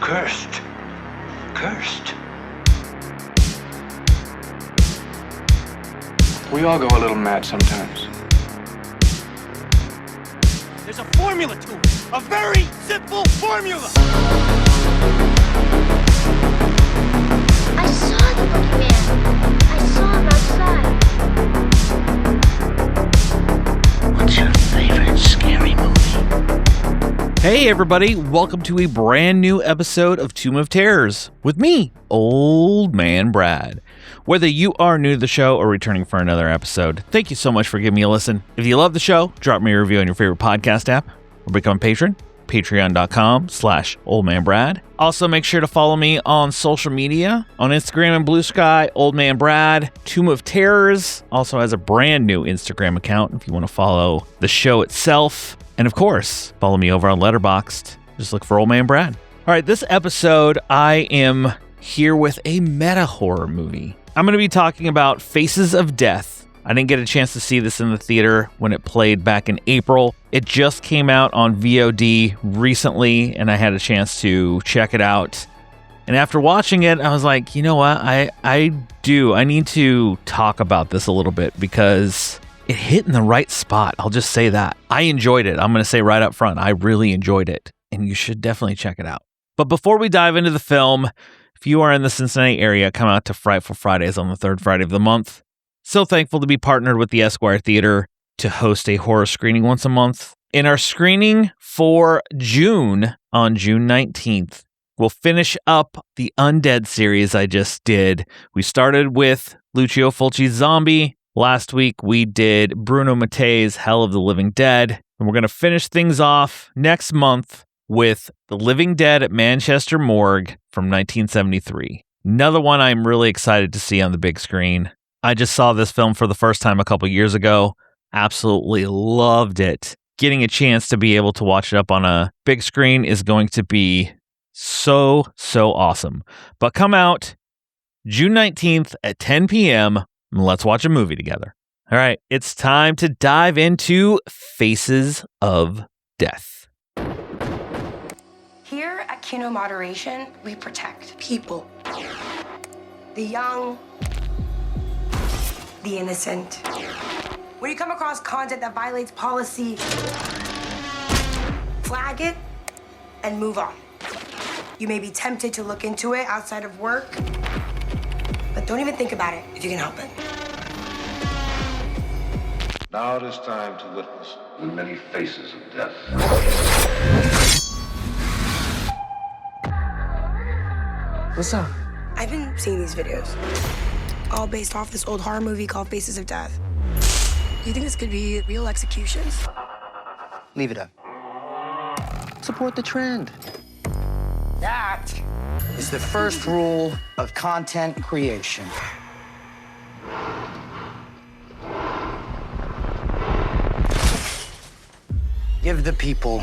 Cursed. Cursed. We all go a little mad sometimes. There's a formula to it. A very simple formula. I saw the boogeyman. I saw him outside. What's your favorite scary movie? Hey everybody, welcome to a brand new episode of Tomb of Terrors with me, Old Man Brad. Whether you are new to the show or returning for another episode, thank you so much for giving me a listen. If you love the show, drop me a review on your favorite podcast app or become a patron, patreon.com/oldmanbrad. Also, make sure to follow me on social media. On Instagram and Blue Sky, Old Man Brad. Tomb of Terrors also has a brand new Instagram account if you want to follow the show itself. And of course, follow me over on Letterboxd. Just look for Old Man Brad. All right, this episode, I am here with a meta horror movie. I'm going to be talking about Faces of Death. I didn't get a chance to see this in the theater when it played back in April. It just came out on VOD recently, and I had a chance to check it out. And after watching it, I was like, you know what? I need to talk about this a little bit because it hit in the right spot. I'll just say that. I enjoyed it. I'm going to say right up front, I really enjoyed it, and you should definitely check it out. But before we dive into the film, if you are in the Cincinnati area, come out to Frightful Fridays on the third Friday of the month. So thankful to be partnered with the Esquire Theater to host a horror screening once a month. In our screening for June, on June 19th, we'll finish up the Undead series I just did. We started with Lucio Fulci's Zombie. Last week, we did Bruno Mattei's Hell of the Living Dead. And we're going to finish things off next month with The Living Dead at Manchester Morgue from 1973. Another one I'm really excited to see on the big screen. I just saw this film for the first time a couple years ago. Absolutely loved it. Getting a chance to be able to watch it up on a big screen is going to be so awesome. But come out June 19th at 10 p.m. and let's watch a movie together. All right, it's time to dive into Faces of Death. Here at Kino Moderation, we protect people. The young, the innocent. When you come across content that violates policy, flag it and move on. You may be tempted to look into it outside of work, but don't even think about it if you can help it. Now it is time to witness the many faces of death. What's up? I've been seeing these videos, all based off this old horror movie called Faces of Death. Do you think this could be real executions? Leave it up. Support the trend. That is the first rule of content creation. Give the people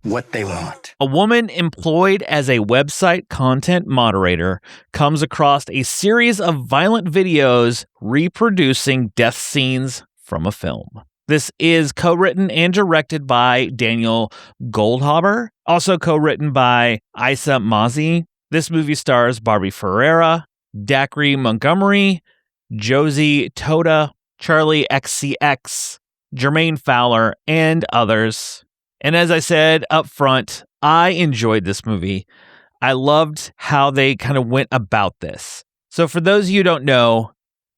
what they want. A woman employed as a website content moderator comes across a series of violent videos reproducing death scenes from a film. This is co-written and directed by Daniel Goldhaber, also co-written by Isa Mazi. This movie stars Barbie Ferreira, Dacre Montgomery, Josie Toda, Charlie XCX, Jermaine Fowler, and others. And as I said up front, I enjoyed this movie. I loved how they kind of went about this. So for those of you who don't know,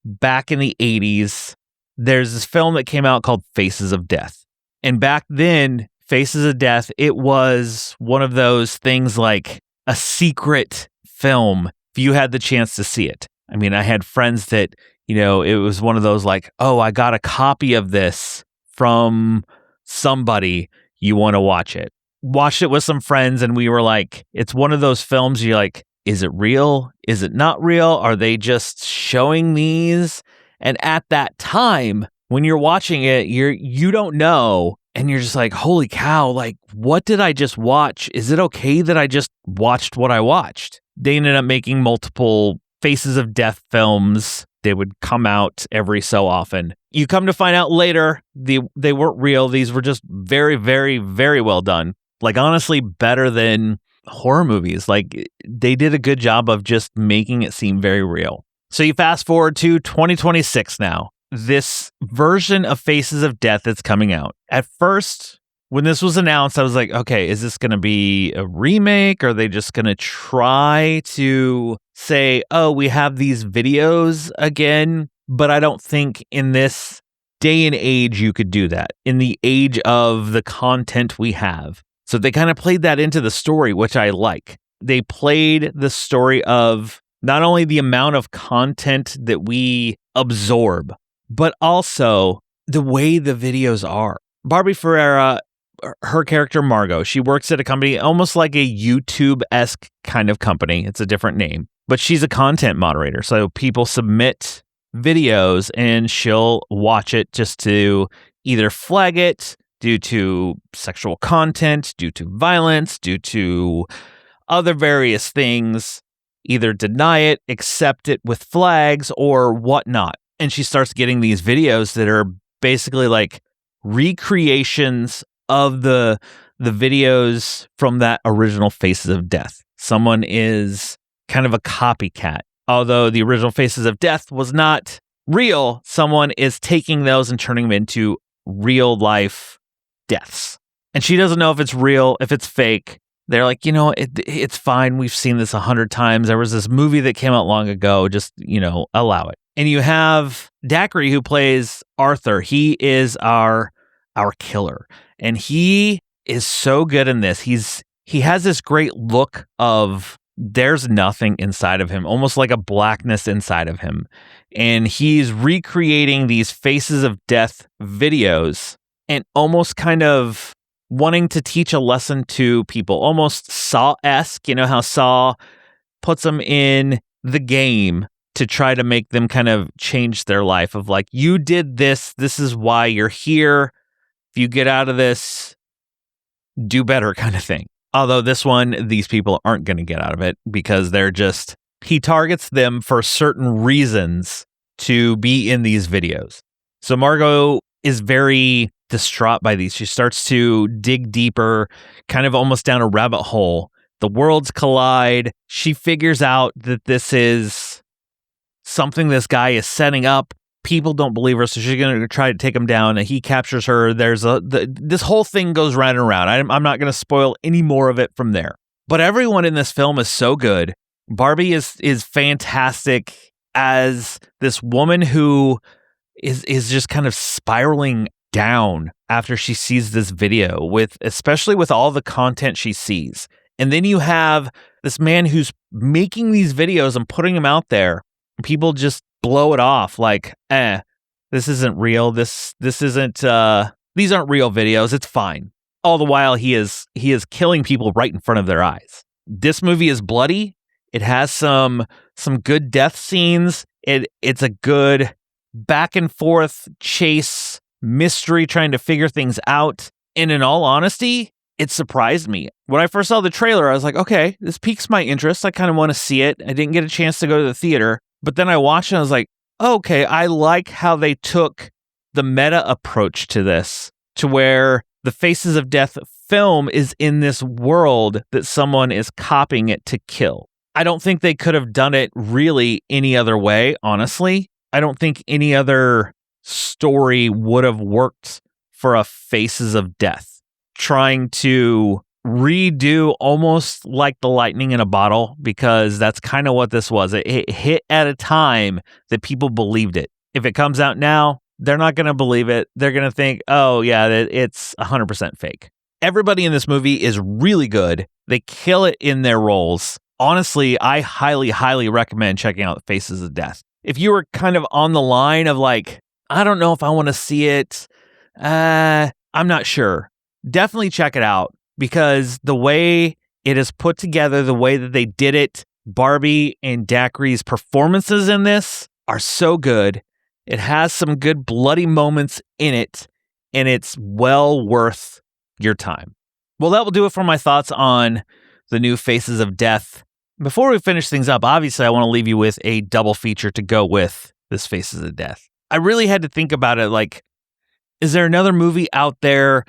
back in the 80s, there's this film that came out called Faces of Death. And back then, Faces of Death, it was one of those things like a secret film if you had the chance to see it. I mean, I had friends that, it was one of those like, oh, I got a copy of this from somebody. You want to watch it. Watched it with some friends and we were like, it's one of those films you're like, is it real? Is it not real? Are they just showing these? And at that time, when you're watching it, you don't know. And you're just like, holy cow, like, what did I just watch? Is it okay that I just watched what I watched? They ended up making multiple Faces of Death films. They would come out every so often. You come to find out later, they weren't real. These were just very, very, very well done. Like, honestly, better than horror movies. Like, they did a good job of just making it seem very real. So you fast forward to 2026 now. This version of Faces of Death that's coming out. At first, when this was announced, I was like, okay, is this going to be a remake? Are they just going to try to say, oh, we have these videos again? But I don't think in this day and age you could do that, in the age of the content we have. So they kind of played that into the story, which I like. They played the story of not only the amount of content that we absorb, but also the way the videos are. Barbie Ferreira, her character Margot, she works at a company almost like a YouTube-esque kind of company. It's a different name, but she's a content moderator. So people submit videos and she'll watch it just to either flag it due to sexual content, due to violence, due to other various things, either deny it, accept it with flags, or whatnot. And she starts getting these videos that are basically like recreations of the videos from that original Faces of Death. Someone is kind of a copycat. Although the original Faces of Death was not real, someone is taking those and turning them into real life deaths. And she doesn't know if it's real, if it's fake. They're like, it's fine. We've seen this 100 times. There was this movie that came out long ago. Just, allow it. And you have Dacre, who plays Arthur. He is our killer. And he is so good in this. He has this great look of there's nothing inside of him, almost like a blackness inside of him. And he's recreating these Faces of Death videos and almost kind of wanting to teach a lesson to people, almost Saw-esque. You know how Saw puts them in the game to try to make them kind of change their life of like, you did this. This is why you're here. If you get out of this, do better kind of thing. Although this one, these people aren't going to get out of it because he targets them for certain reasons to be in these videos. So Margot is very distraught by these. She starts to dig deeper, kind of almost down a rabbit hole. The worlds collide. She figures out that this is something this guy is setting up. People don't believe her, so she's going to try to take him down, and he captures her. This whole thing goes round and round. I'm not going to spoil any more of it from there. But everyone in this film is so good. Barbie is fantastic as this woman who is just kind of spiraling down after she sees this video, especially with all the content she sees. And then you have this man who's making these videos and putting them out there. People just blow it off like, this isn't real. This isn't, these aren't real videos. It's fine. All the while he is killing people right in front of their eyes. This movie is bloody. It has some good death scenes. It's a good back and forth chase mystery trying to figure things out. And in all honesty, it surprised me. When I first saw the trailer, I was like, okay, this piques my interest. I kind of want to see it. I didn't get a chance to go to the theater. But then I watched it and I was like, okay, I like how they took the meta approach to this, to where the Faces of Death film is in this world that someone is copying it to kill. I don't think they could have done it really any other way, honestly. I don't think any other story would have worked for a Faces of Death. Trying to redo almost like the lightning in a bottle, because that's kind of what this was. It hit at a time that people believed it. If it comes out now, they're not going to believe it. They're going to think, oh yeah, it's 100% fake. Everybody in this movie is really good. They kill it in their roles. Honestly, I highly, highly recommend checking out Faces of Death. If you were kind of on the line of like, I don't know if I want to see it, I'm not sure. Definitely check it out. Because the way it is put together, the way that they did it, Barbie and Dacre's performances in this are so good. It has some good bloody moments in it, and it's well worth your time. Well, that will do it for my thoughts on the new Faces of Death. Before we finish things up, obviously I want to leave you with a double feature to go with this Faces of Death. I really had to think about it, like, is there another movie out there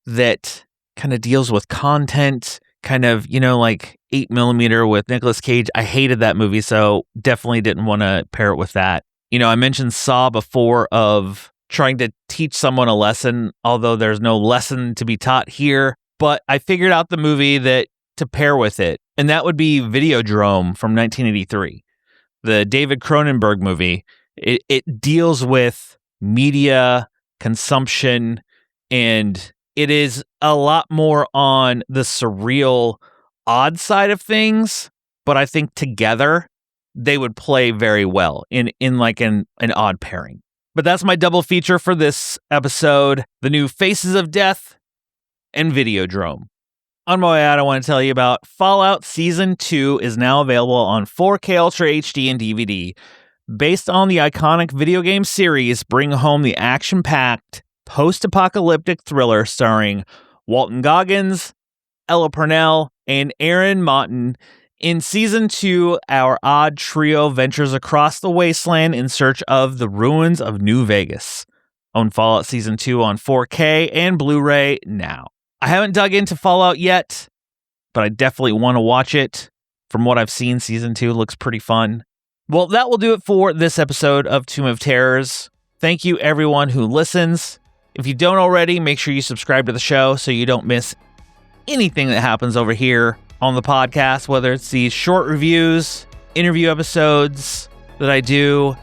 that kind of deals with content, kind of, like 8mm with Nicolas Cage. I hated that movie, so definitely didn't want to pair it with that. I mentioned Saw before of trying to teach someone a lesson, although there's no lesson to be taught here. But I figured out the movie that to pair with it, and that would be Videodrome from 1983, the David Cronenberg movie. It deals with media consumption, and it is a lot more on the surreal, odd side of things, but I think together they would play very well in like an odd pairing. But that's my double feature for this episode, the new Faces of Death and Videodrome. On my way out, I want to tell you about Fallout Season 2 is now available on 4K Ultra HD and DVD. Based on the iconic video game series, bring home the action-packed, post-apocalyptic thriller starring Walton Goggins, Ella Purnell, and Aaron Moughton. In Season 2, our odd trio ventures across the wasteland in search of the ruins of New Vegas. Own Fallout Season 2 on 4K and Blu-ray now. I haven't dug into Fallout yet, but I definitely want to watch it. From what I've seen, Season 2 looks pretty fun. Well, that will do it for this episode of Tomb of Terrors. Thank you, everyone who listens. If you don't already, make sure you subscribe to the show so you don't miss anything that happens over here on the podcast, whether it's these short reviews, interview episodes that I do,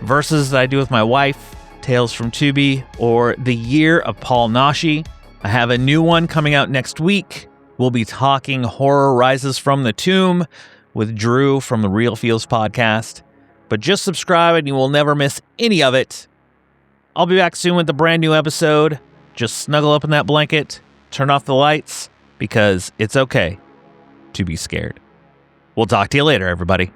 verses that I do with my wife, Tales from Tubi, or The Year of Paul Nashi. I have a new one coming out next week. We'll be talking Horror Rises from the Tomb with Drew from the Real Feels podcast. But just subscribe and you will never miss any of it. I'll be back soon with a brand new episode. Just snuggle up in that blanket, turn off the lights, because it's okay to be scared. We'll talk to you later, everybody.